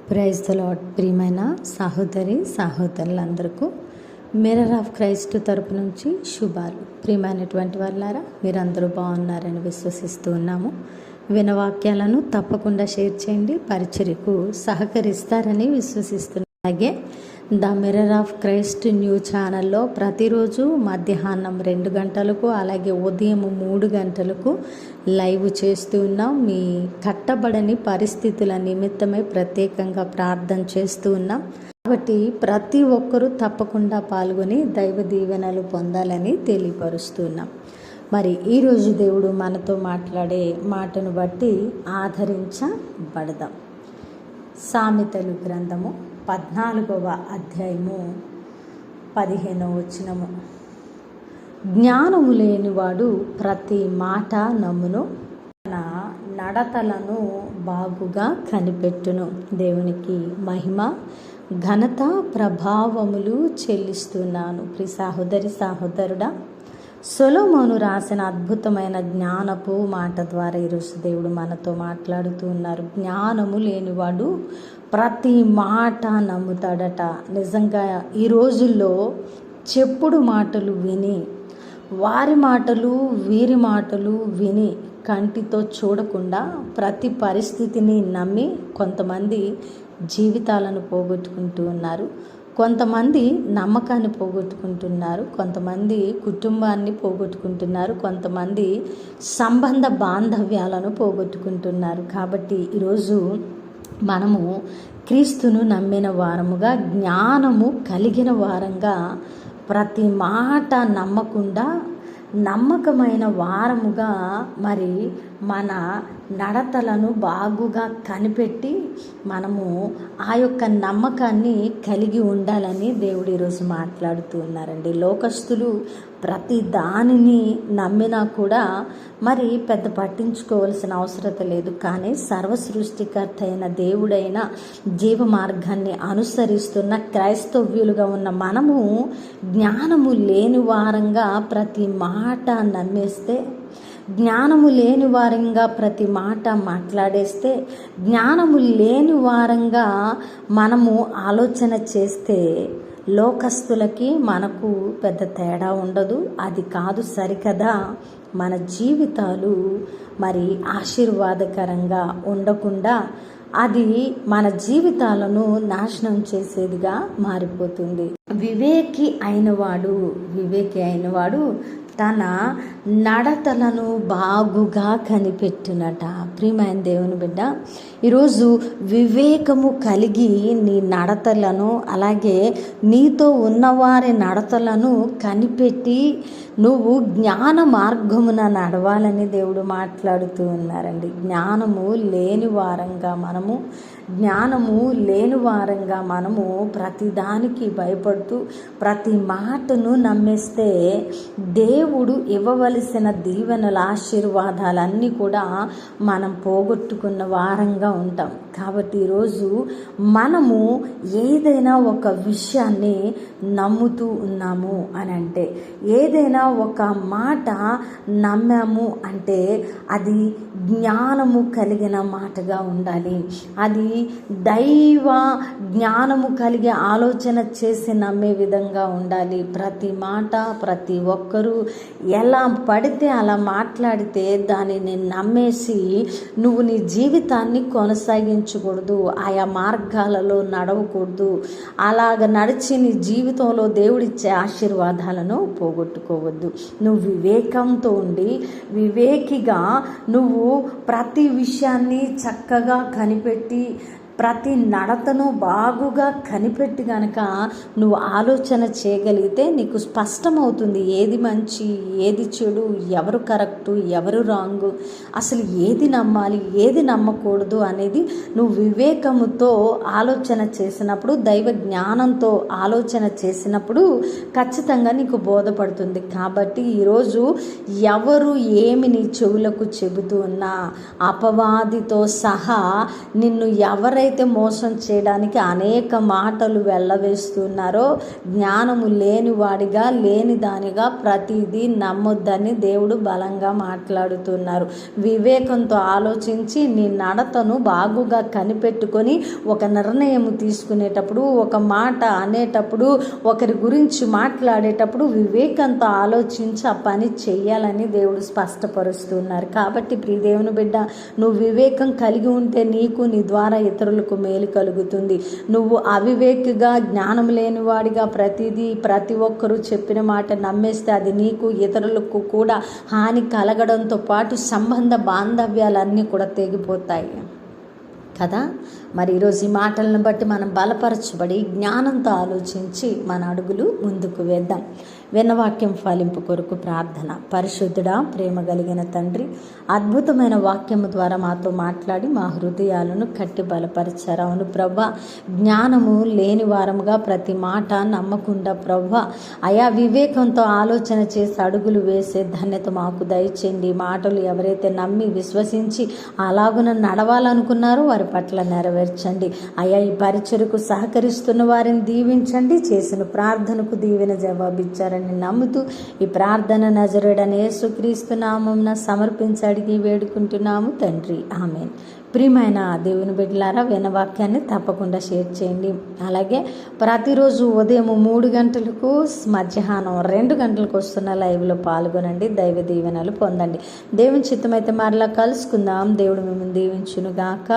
Praise the lord. ప్రియమైన సహోదరులందరికీ mirror of Christ తరపు నుంచి శుభాలు. ప్రియమైనటువంటి వాళ్ళారా, మీరందరూ బాగున్నారని విశ్వసిస్తూ ఉన్నాము. వినవాక్యాలను తప్పకుండా షేర్ చేయండి, పరిచర్యకు సహకరిస్తారని విశ్వసిస్తున్నాం. అలాగే the mirror of Christ new ఛానల్లో ప్రతిరోజు మధ్యాహ్నం 2 గంటలకు అలాగే ఉదయం 3 గంటలకు లైవ్ చేస్తూ ఉన్నాం. మీ కట్టబడని పరిస్థితుల నిమిత్తమై ప్రత్యేకంగా ప్రార్థన చేస్తూ ఉన్నాం. కాబట్టి ప్రతి ఒక్కరూ తప్పకుండా పాల్గొని దైవ దీవెనలు పొందాలని తెలియపరుస్తున్నాం. మరి ఈరోజు దేవుడు మనతో మాట్లాడే మాటను బట్టి ఆదరించబడదాం. సామెతలు గ్రంథము 14వ అధ్యాయము 15వ వచనము. జ్ఞానము లేనివాడు ప్రతి మాట నమ్మును, తన నడతలను బాగుగా కనిపెట్టును. దేవునికి మహిమ ఘనత ప్రభావములు చెల్లిస్తున్నాను. ప్రియ సహోదరుడా, సొలొమోను రాసిన అద్భుతమైన జ్ఞానపు మాట ద్వారా ఈరోజు దేవుడు మనతో మాట్లాడుతూ ఉన్నారు. జ్ఞానము లేనివాడు ప్రతి మాట నమ్ముతాడట. నిజంగా ఈ రోజుల్లో చెప్పుడు మాటలు విని, వారి మాటలు వీరి మాటలు విని కంటితో చూడకుండా ప్రతి పరిస్థితిని నమ్మి కొంతమంది జీవితాలను పోగొట్టుకుంటూ ఉన్నారు. కొంతమంది నమ్మకాన్ని పోగొట్టుకుంటున్నారు, కొంతమంది కుటుంబాన్ని పోగొట్టుకుంటున్నారు, కొంతమంది సంబంధ బాంధవ్యాలను పోగొట్టుకుంటున్నారు. కాబట్టి ఈరోజు మనము క్రీస్తును నమ్మిన వారముగా, జ్ఞానము కలిగిన వారంగా ప్రతి మాట నమ్మకుండా నమ్మకమైన వారముగా మరి మన నడతలను బాగుగా కనిపెట్టి మనము ఆ యొక్క నమ్మకాన్ని కలిగి ఉండాలని దేవుడు ఈరోజు మాట్లాడుతూ ఉన్నారండి. లోకస్తులు ప్రతి దానిని నమ్మినా కూడా మరి పెద్ద పట్టించుకోవాల్సిన అవసరం లేదు. కానీ సర్వసృష్టికర్త అయిన దేవుడైన జీవ మార్గాన్ని అనుసరిస్తున్న క్రైస్తవ్యులుగా ఉన్న మనము జ్ఞానము లేని వారంగా ప్రతి మాట నమ్మేస్తే, జ్ఞానము లేని వారంగా ప్రతి మాట మాట్లాడేస్తే, జ్ఞానము లేని వారంగా మనము ఆలోచన చేస్తే లోకస్తులకి మనకు పెద్ద తేడా ఉండదు. అది కాదు సరికదా, మన జీవితాలు మరి ఆశీర్వాదకరంగా ఉండకుండా అది మన జీవితాలను నాశనం చేసేదిగా మారిపోతుంది. వివేకి అయినవాడు తన నడతలను బాగుగా కనిపెట్టునట. ప్రియమైన దేవుని బిడ్డ, ఈరోజు వివేకము కలిగి నీ నడతలను, అలాగే నీతో ఉన్నవారి నడతలను కనిపెట్టి నువ్వు జ్ఞాన మార్గమున నడవాలని దేవుడు మాట్లాడుతూ ఉన్నారండి. జ్ఞానము లేని వారంగా మనము ప్రతిదానికి భయపడుతూ ప్రతి మాటను నమ్మేస్తే దేవుడు ఇవ్వవలసిన దీవెనల ఆశీర్వాదాలన్నీ కూడా మనం పోగొట్టుకున్న వారంగా ఉంటాం. కాబట్టి ఈరోజు మనము ఏదైనా ఒక విషయాన్ని నమ్ముతూ ఉన్నాము అని అంటే, ఏదైనా ఒక మాట నమ్మాము అంటే అది జ్ఞానము కలిగిన మాటగా ఉండాలి. అది దైవ జ్ఞానము కలిగి ఆలోచన చేసి నమ్మే విధంగా ఉండాలి. ప్రతి మాట ప్రతి ఒక్కరూ ఎలా పడితే అలా మాట్లాడితే దానిని నమ్మేసి నువ్వు నీ జీవితాన్ని కొనసాగించకూడదు, ఆయా మార్గాలలో నడవకూడదు. అలాగ నడిచి నీ జీవితంలో దేవుడిచ్చే ఆశీర్వాదాలను పోగొట్టుకోవద్దు. నువ్వు వివేకంతో ఉండి వివేకిగా నువ్వు ప్రతి విషయాన్ని చక్కగా కనిపెట్టి ప్రతి నడతను బాగుగా కనిపెట్టి గనక నువ్వు ఆలోచన చేయగలిగితే నీకు స్పష్టమవుతుంది ఏది మంచి, ఏది చెడు, ఎవరు కరెక్టు, ఎవరు రాంగు, అసలు ఏది నమ్మాలి, ఏది నమ్మకూడదు అనేది నువ్వు వివేకముతో ఆలోచన చేసినప్పుడు, దైవ జ్ఞానంతో ఆలోచన చేసినప్పుడు ఖచ్చితంగా నీకు బోధపడుతుంది. కాబట్టి ఈరోజు ఎవరు ఏమి నీ చెవులకు చెబుతూ ఉన్నా, అపవాదితో సహా నిన్ను ఎవరైతే ఎవరైతే మోసం చేయడానికి అనేక మాటలు వెళ్ళవేస్తున్నారో, జ్ఞానము లేనివాడిగా లేని దానిగా ప్రతిదీ నమ్మొద్దని దేవుడు బలంగా మాట్లాడుతున్నారు. వివేకంతో ఆలోచించి నీ నడతను బాగుగా కనిపెట్టుకొని ఒక నిర్ణయం తీసుకునేటప్పుడు, ఒక మాట అనేటప్పుడు, ఒకరి గురించి మాట్లాడేటప్పుడు వివేకంతో ఆలోచించి ఆ పని చెయ్యాలని దేవుడు స్పష్టపరుస్తున్నారు. కాబట్టి ప్రియ దేవుని బిడ్డ, నువ్వు వివేకం కలిగి ఉంటే నీకు, నీ ద్వారా ఇతరులకు మేలు కలుగుతుంది. నువ్వు అవివేకిగా, జ్ఞానం లేనివాడిగా ప్రతి ఒక్కరూ చెప్పిన మాట నమ్మేస్తే అది నీకు, ఇతరులకు కూడా హాని కలగడంతో పాటు సంబంధ బాంధవ్యాలన్నీ కూడా తెగిపోతాయి కదా. మరి ఈరోజు ఈ మాటలను బట్టి మనం బలపరచబడి జ్ఞానంతో ఆలోచించి మన అడుగులు ముందుకు వేద్దాం. విన్నవాక్యం ఫలింపు కొరకు ప్రార్థన. పరిశుద్ధుడా, ప్రేమ కలిగిన తండ్రి, అద్భుతమైన వాక్యము ద్వారా మాతో మాట్లాడి మా హృదయాలను కట్టి బలపరిచారు. అవును ప్రభా, జ్ఞానము లేని వారముగా ప్రతి మాట నమ్మకుండా ప్రభా అయా వివేకంతో ఆలోచన చేసి అడుగులు వేసే ధన్యత మాకు దయచేయండి. మాటలు ఎవరైతే నమ్మి విశ్వసించి అలాగున నడవాలనుకున్నారో వారి పట్ల నెరవేర్చండి. అయా ఈ పరిచర్యకు సహకరిస్తున్న వారిని దీవించండి. చేసిన ప్రార్థనకు దీవెన జవాబిచ్చారని నమ్ముతూ ఈ ప్రార్థన నజరుడైన యేసుక్రీస్తు నామమున సమర్పించి అడిగి వేడుకుంటున్నాము తండ్రి, ఆమేన్. ప్రియమైన దేవుని బిడ్డలారా, వినవాక్యాన్ని తప్పకుండా షేర్ చేయండి. అలాగే ప్రతిరోజు ఉదయం 3 గంటలకు, మధ్యాహ్నం 2 గంటలకు వస్తున్న లైవ్లో పాల్గొనండి. దైవ దీవెనలు పొందండి. దేవుని చిత్తమైతే మరలా కలుసుకుందాం. దేవుడు మిమ్మల్ని దీవించునుగాక.